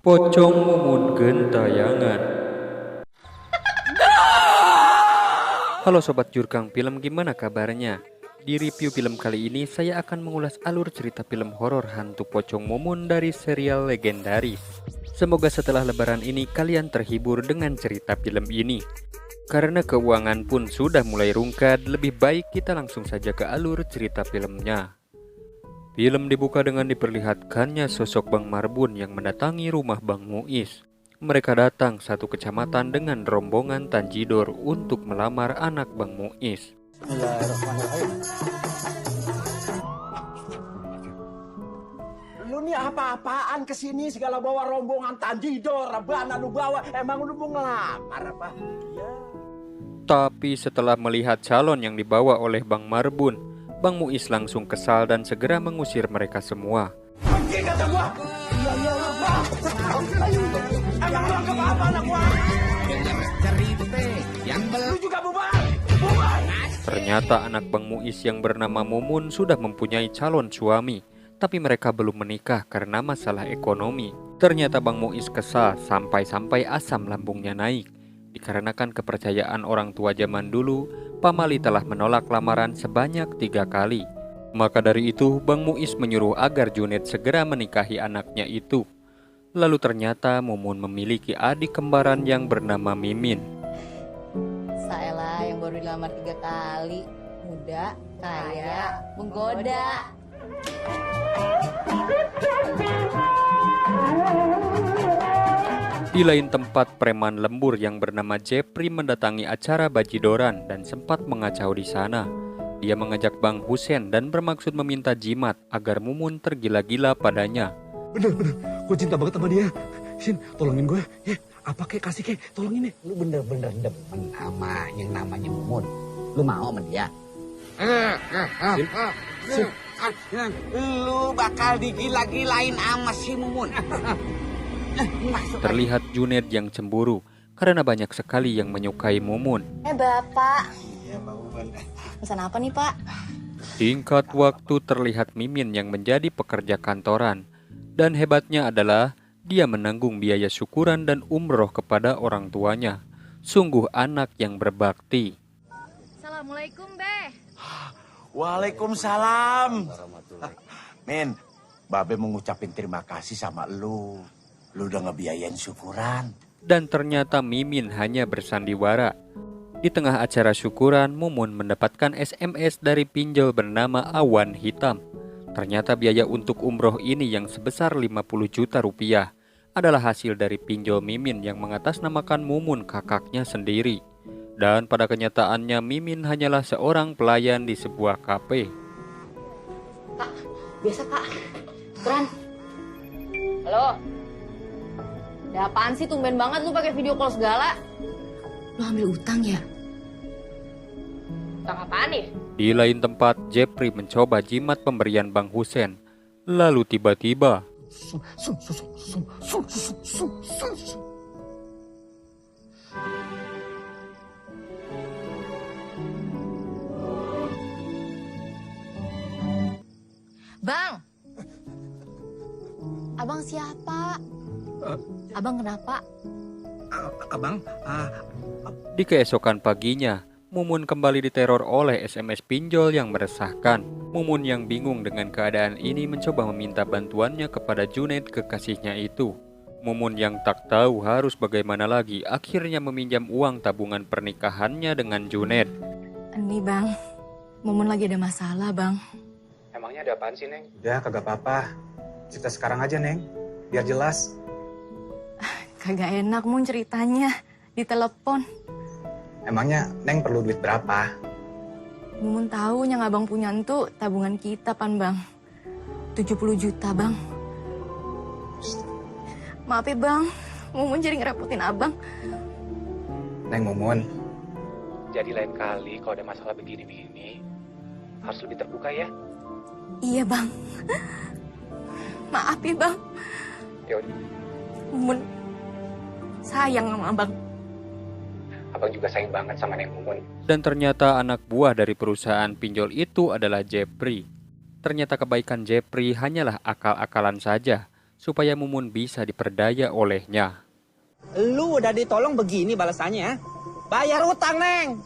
Pocong Mumun Gentayangan. Halo Sobat Jurkang Film, gimana kabarnya? Di review film kali ini saya akan mengulas alur cerita film horor hantu Pocong Mumun dari serial legendaris. Semoga setelah lebaran ini kalian terhibur dengan cerita film ini. Karena keuangan pun sudah mulai rungkad, lebih baik kita langsung saja ke alur cerita filmnya. Film dibuka dengan diperlihatkannya sosok Bang Marbun yang mendatangi rumah Bang Muiz. Mereka datang satu kecamatan dengan rombongan Tanjidor untuk melamar anak Bang Muiz. Lu nih apa-apaan kesini segala bawa rombongan Tanjidor, Rabana lu bawa, emang lu mau ngelamar apa? Ya. Tapi setelah melihat calon yang dibawa oleh Bang Marbun, Bang Muiz langsung kesal dan segera mengusir mereka semua. Pergi kata gua. Iya, Pak. Emang lu anggap apa anak gua? Lu juga bubar. Bubar. Ternyata anak Bang Muiz yang bernama Mumun sudah mempunyai calon suami, tapi mereka belum menikah karena masalah ekonomi. Ternyata Bang Muiz kesal sampai-sampai asam lambungnya naik. Dikarenakan kepercayaan orang tua zaman dulu, pamali telah menolak lamaran sebanyak 3 kali. Maka dari itu, Bang Muiz menyuruh agar Junet segera menikahi anaknya itu. Lalu ternyata Mumun memiliki adik kembaran yang bernama Mimin. Saelah yang baru dilamar 3 kali. Muda, kaya, menggoda. Di lain tempat, preman lembur yang bernama Jepri mendatangi acara bajidoran dan sempat mengacau di sana. Dia mengajak Bang Husen dan bermaksud meminta jimat agar Mumun tergila-gila padanya. Bener, gue cinta banget sama dia. Sin, tolongin gue, ya. Apa kek, kasih kek, tolongin ya. Lu bener-bener demen sama yang namanya Mumun. Lu mau sama dia? Sin. Lu bakal digila-gilain sama si Mumun. Terlihat Junet yang cemburu karena banyak sekali yang menyukai Mumun. Bapak. Pesan apa nih, Pak? Singkat waktu terlihat Mimin yang menjadi pekerja kantoran. Dan hebatnya adalah dia menanggung biaya syukuran dan umroh kepada orang tuanya. Sungguh anak yang berbakti. Assalamualaikum, Be. Waalaikumsalam. Min, Babe mau ngucapin terima kasih sama lu. Lu udah ngebiayain syukuran. Dan ternyata Mimin hanya bersandiwara. Di tengah acara syukuran, Mumun mendapatkan SMS dari pinjol bernama Awan Hitam. Ternyata biaya untuk umroh ini yang sebesar 50 juta rupiah adalah hasil dari pinjol Mimin yang mengatasnamakan Mumun kakaknya sendiri. Dan pada kenyataannya Mimin hanyalah seorang pelayan di sebuah kafe. Kak, biasa, Kak. Turan. Halo. Ada apaan sih, tumben banget lu pakai video call segala? Lu ambil utang ya? Utang apaan nih? Di lain tempat, Jepri mencoba jimat pemberian Bang Husen. Lalu tiba-tiba, Bang. Abang siapa? Abang kenapa? Abang, di keesokan paginya, Mumun kembali diteror oleh SMS pinjol yang meresahkan. Mumun yang bingung dengan keadaan ini mencoba meminta bantuannya kepada Junet, kekasihnya itu. Mumun yang tak tahu harus bagaimana lagi akhirnya meminjam uang tabungan pernikahannya dengan Junet. Ini Bang, Mumun lagi ada masalah Bang. Emangnya ada apaan sih, Neng? udah kagak apa-apa. Cerita sekarang aja, Neng. Biar jelas. Kagak enak Mun ceritanya di telepon. Emangnya Neng perlu duit berapa? Mumun tahu yang abang punya itu tabungan kita pan Bang. 70 juta Bang. Maaf ya Bang, Mumun jadi ngerepotin abang. Neng Mumun, Jadi lain kali kalau ada masalah begini-begini, harus lebih terbuka ya. Iya Bang. Maaf ya Bang. Yaudah, Mumun sayang sama abang. abang abang juga sayang banget sama Neng Mumun. Dan ternyata anak buah dari perusahaan pinjol itu adalah Jepri. Ternyata kebaikan Jepri hanyalah akal-akalan saja, supaya Mumun bisa diperdaya olehnya. Lu udah ditolong begini balasannya. Bayar utang, Neng.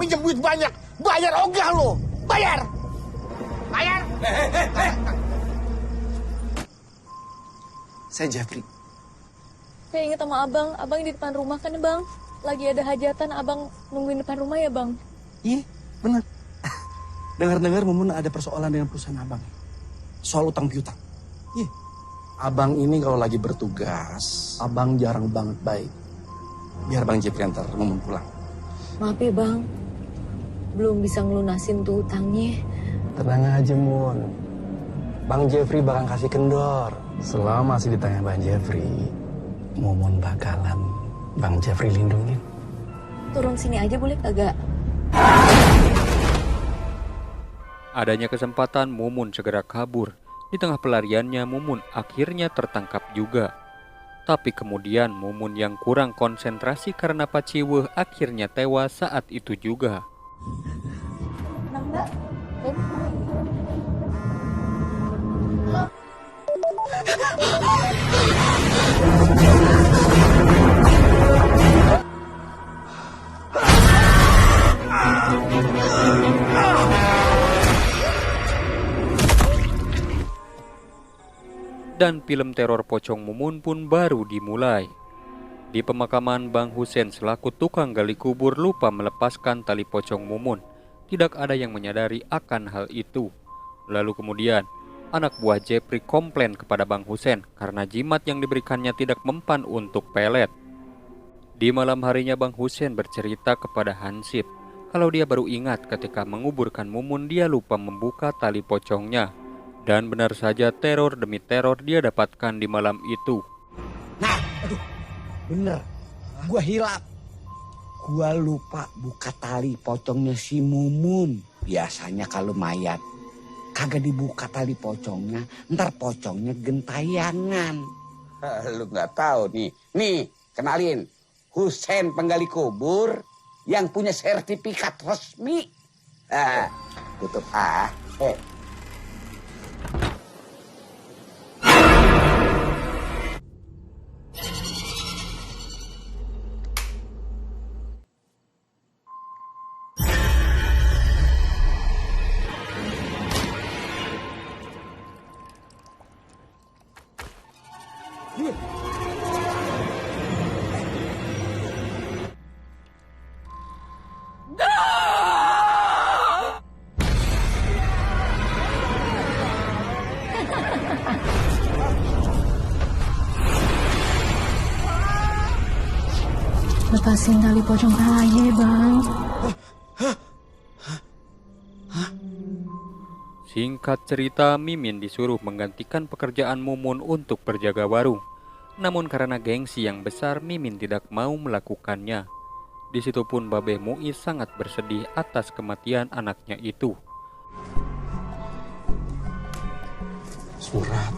Pinjam duit banyak, bayar ogah lo, bayar. Bayar. Saya Jeffrey. Saya ingat sama abang di depan rumah kan bang. Lagi ada hajatan, abang nungguin depan rumah ya bang. Iya, bener. Dengar-dengar Mumun ada persoalan dengan perusahaan abang. Soal utang piutang. Iya. Abang ini kalau lagi bertugas, abang jarang banget baik. Biar Bang Jeffrey antar Mumun pulang. Maaf ya bang, belum bisa ngelunasin tuh utangnya. Tenang aja, Mun. Bang Jeffrey bakal kasih kendor. Selama masih ditanya Bang Jeffrey, Mumun bakalan Bang Jeffrey lindungin. Turun sini aja boleh kagak? Adanya kesempatan Mumun segera kabur. Di tengah pelariannya Mumun akhirnya tertangkap juga. Tapi kemudian Mumun yang kurang konsentrasi karena paciweuh akhirnya tewas saat itu juga. Dan film teror pocong Mumun pun baru dimulai. Di pemakaman, Bang Husen selaku tukang gali kubur lupa melepaskan tali pocong Mumun. Tidak ada yang menyadari akan hal itu. Lalu kemudian, anak buah Jepri komplain kepada Bang Husen karena jimat yang diberikannya tidak mempan untuk pelet. Di malam harinya Bang Husen bercerita kepada Hansip kalau dia baru ingat ketika menguburkan Mumun dia lupa membuka tali pocongnya. Dan benar saja teror demi teror dia dapatkan di malam itu. Nah, aduh, bener. Gua hilap. Gua lupa buka tali pocongnya si Mumun. Biasanya kalau mayat kagak dibuka tali pocongnya, ntar pocongnya gentayangan. Lu nggak tahu nih. Nih, kenalin. Husen penggali kubur yang punya sertifikat resmi. Tutup Lepasin tali pocong aja bang. Singkat cerita, Mimin disuruh menggantikan pekerjaan Mumun untuk berjaga warung. Namun karena gengsi yang besar, Mimin tidak mau melakukannya. Di situ pun Babeh Muiz sangat bersedih atas kematian anaknya itu. Surat.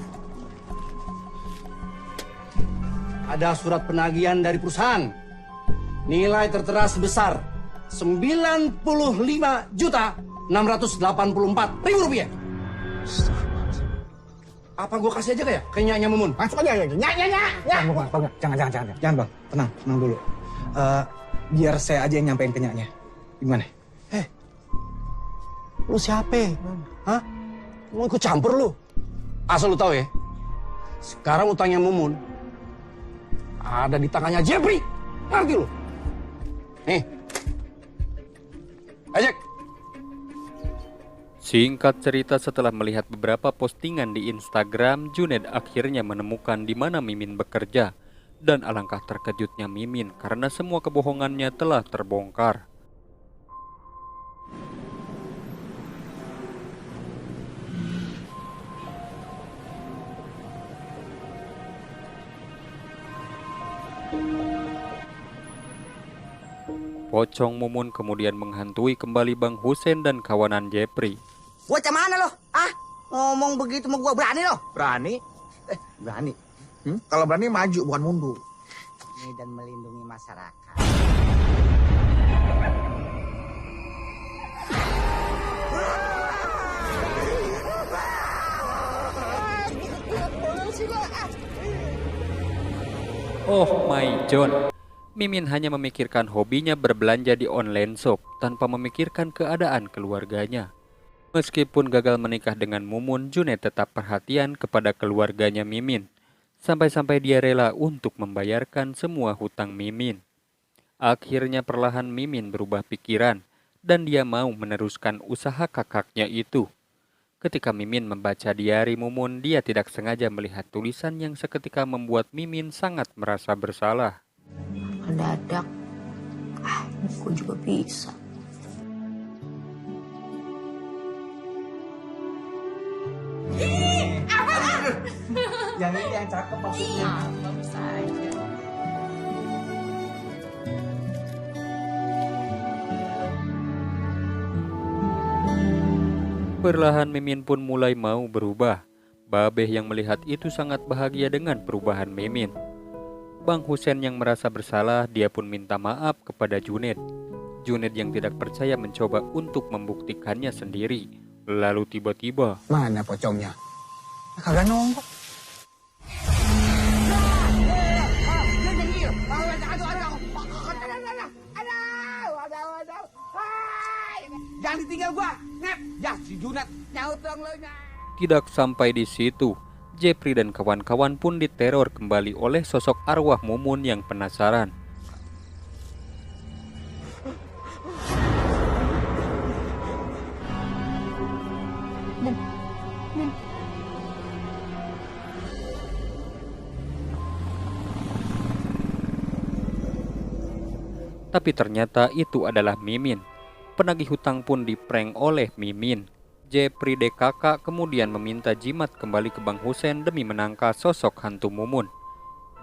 Ada surat penagihan dari perusahaan. Nilai tertera sebesar 95.684.000 rupiah. Apa gue kasih aja kayak nyanya Mumun? Masuk aja, nyak. Jangan bang, tenang dulu. Biar saya aja yang nyampein ke nyanya. Gimana? Lu siapa? Hah? Mau ikut campur lu? Asal lu tahu ya, sekarang utangnya Mumun ada di tangannya Jepri. Ngerti lu? Nih. Ajak. Singkat cerita, setelah melihat beberapa postingan di Instagram, Junaid akhirnya menemukan di mana Mimin bekerja. Dan alangkah terkejutnya Mimin karena semua kebohongannya telah terbongkar. Pocong Mumun kemudian menghantui kembali Bang Husen dan kawanan Jepri. Bocah mana lo? Ngomong begitu sama gua berani lo? Berani? Berani. Kalau berani maju bukan mundur. Dan melindungi masyarakat. Oh my John. Mimin hanya memikirkan hobinya berbelanja di online shop tanpa memikirkan keadaan keluarganya. Meskipun gagal menikah dengan Mumun, Junet tetap perhatian kepada keluarganya Mimin. Sampai-sampai dia rela untuk membayarkan semua hutang Mimin. Akhirnya perlahan Mimin berubah pikiran dan dia mau meneruskan usaha kakaknya itu. Ketika Mimin membaca diari Mumun, dia tidak sengaja melihat tulisan yang seketika membuat Mimin sangat merasa bersalah. Mendadak. Aku juga bisa. Yang ini yang cakep maksudnya. Bagus aja. Perlahan Mimin pun mulai mau berubah. Babeh yang melihat itu sangat bahagia dengan perubahan Mimin. Bang Husen yang merasa bersalah, dia pun minta maaf kepada Junet. Junet yang tidak percaya mencoba untuk membuktikannya sendiri. Lalu tiba-tiba, Mana pocongnya? Kagak nongol. Jangan ditinggal gua. Nep. Ya si Junat nyaut dong lo. tidak sampai di situ. Jepri dan kawan-kawan pun diteror kembali oleh sosok arwah Mumun yang penasaran. Tapi ternyata itu adalah Mimin. Penagih hutang pun diprank oleh Mimin. Jepri DKK kemudian meminta jimat kembali ke Bang Husen demi menangkal sosok hantu Mumun.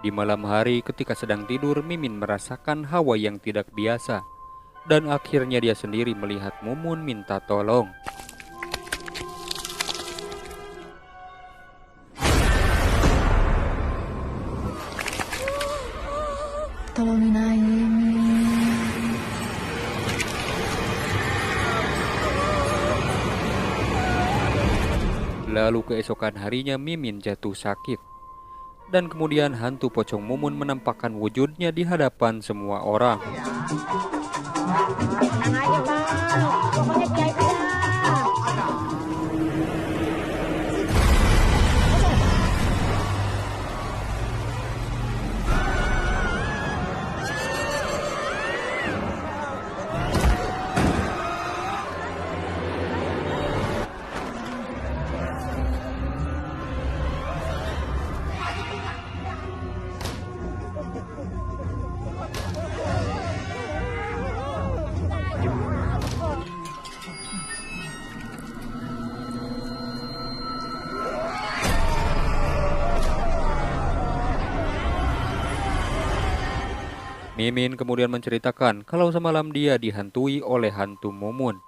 Di malam hari ketika sedang tidur, Mimin merasakan hawa yang tidak biasa. Dan akhirnya dia sendiri melihat Mumun minta tolong. Tolongin aja, Min. Lalu keesokan harinya Mimin jatuh sakit. Dan kemudian hantu pocong Mumun menampakkan wujudnya di hadapan semua orang. Mimin kemudian menceritakan kalau semalam dia dihantui oleh hantu Mumun.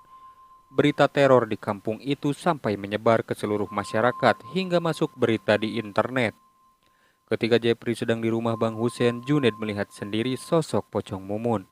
Berita teror di kampung itu sampai menyebar ke seluruh masyarakat hingga masuk berita di internet. Ketika Jepri sedang di rumah Bang Husen, Junet melihat sendiri sosok pocong Mumun.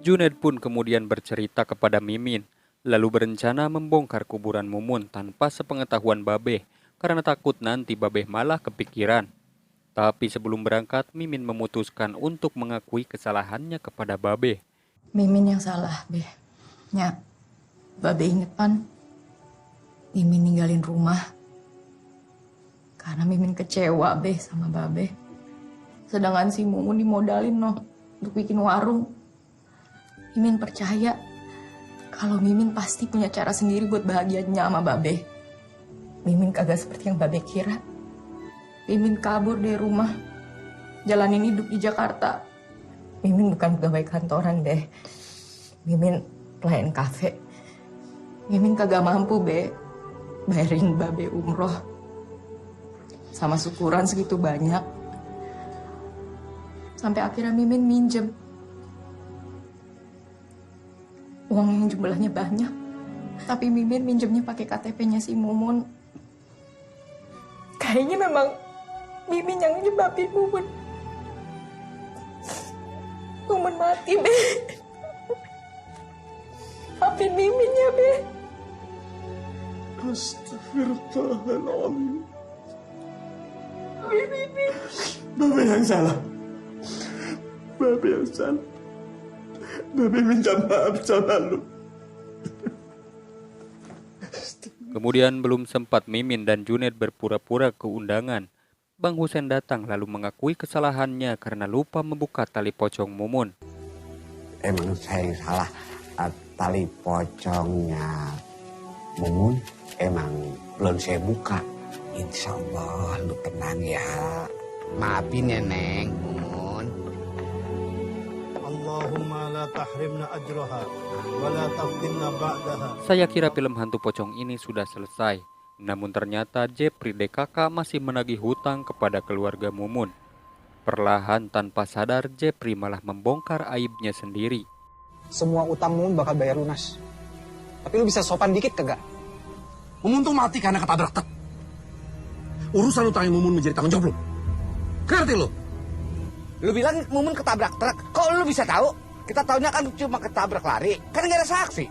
Junet pun kemudian bercerita kepada Mimin, lalu berencana membongkar kuburan Mumun tanpa sepengetahuan Babeh, karena takut nanti Babeh malah kepikiran. Tapi sebelum berangkat, Mimin memutuskan untuk mengakui kesalahannya kepada Babeh. Mimin yang salah, Beh. Nya, Babe inget pan, Mimin ninggalin rumah. Karena Mimin kecewa, Beh, sama Babe. Sedangkan si Mumun dimodalin, noh, untuk bikin warung. Mimin percaya kalau Mimin pasti punya cara sendiri buat bahagianya sama Babe. Mimin kagak seperti yang Babe kira. Mimin kabur dari rumah, jalanin hidup di Jakarta. Mimin bukan pegawai kantoran, Be. Mimin pelayan kafe. Mimin kagak mampu, Be, bayarin Babe umroh. Sama syukuran segitu banyak. Sampai akhirnya Mimin minjem. Uang yang jumlahnya banyak. Tapi Mimin minjemnya pakai KTP-nya si Mumun. Kayaknya memang Mimin yang nyebabin Mumun. Mumun mati, Be. Maafin Mimin ya, Be. Astagfirullahaladzim. Babe yang salah. Babe yang salah. Babe minta maaf sama lu. Kemudian belum sempat Mimin dan Junaid berpura-pura ke undangan, Bang Husen datang lalu mengakui kesalahannya karena lupa membuka tali pocong Mumun. Emang saya yang salah. Tali pocongnya Mumun emang belum saya buka. Insya Allah lu tenang ya. Maafin ya Neng, Mumun. Allahumma la tahrimna ajraha wa la taftinna ba'daha. Saya kira film hantu pocong ini sudah selesai. Namun ternyata Jepri DKK masih menagih hutang kepada keluarga Mumun. Perlahan tanpa sadar Jepri malah membongkar aibnya sendiri. Semua utang Mumun bakal bayar lunas. Tapi lu bisa sopan dikit kagak? Mumun tuh mati karena ketabrak truk. Urusan utangnya Mumun menjadi tanggung jawab lu. Ngerti lu? Lu bilang Mumun ketabrak truk. Kok lu bisa tahu? Kita taunya kan cuma ketabrak lari. Kan gak ada saksi.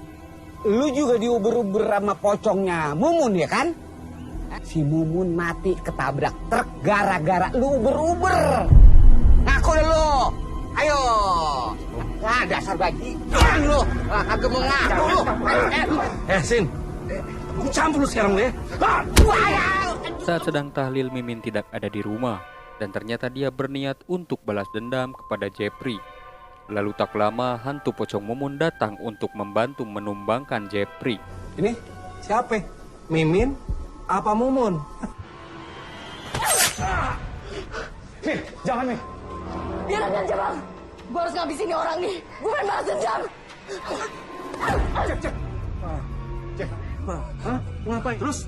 Lu juga diuber-uber sama pocongnya Mumun ya kan? Si Mumun mati ketabrak truk gara-gara lu uber-uber. Ngaku deh lu. Ayo. Nah, dasar bajingan lu. Kagak mau ngaku lu. Sin. Aku campur lu sekarang lu ya. Saat sedang tahlil Mimin tidak ada di rumah. Dan ternyata dia berniat untuk balas dendam kepada Jepri. Lalu tak lama hantu pocong Mumun datang untuk membantu menumbangkan Jepri. Ini siapa? Mimin apa Mumun? Min, jangan Min. Biar aja, Bang. Gue harus ngabisin ini orang nih. Gue pengen balas dendam. Cek. Hah? Ngapain? Terus.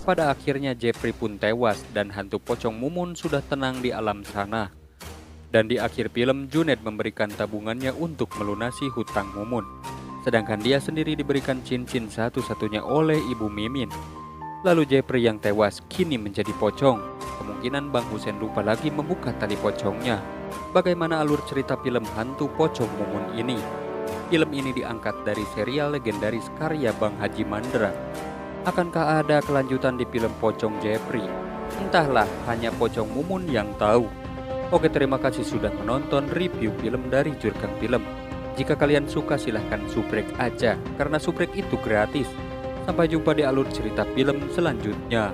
Pada akhirnya Jepri pun tewas dan hantu pocong Mumun sudah tenang di alam sana. Dan di akhir film Junaid memberikan tabungannya untuk melunasi hutang Mumun. Sedangkan dia sendiri diberikan cincin satu-satunya oleh Ibu Mimin. Lalu Jepri yang tewas kini menjadi pocong. Kemungkinan Bang Husen lupa lagi membuka tali pocongnya. Bagaimana alur cerita film hantu pocong Mumun ini? Film ini diangkat dari serial legendaris karya Bang Haji Mandra. Akankah ada kelanjutan di film Pocong Jepri? Entahlah, hanya Pocong Mumun yang tahu. Oke, terima kasih sudah menonton review film dari Jurkang Film. Jika kalian suka silahkan subrek aja, karena subrek itu gratis. Sampai jumpa di alur cerita film selanjutnya.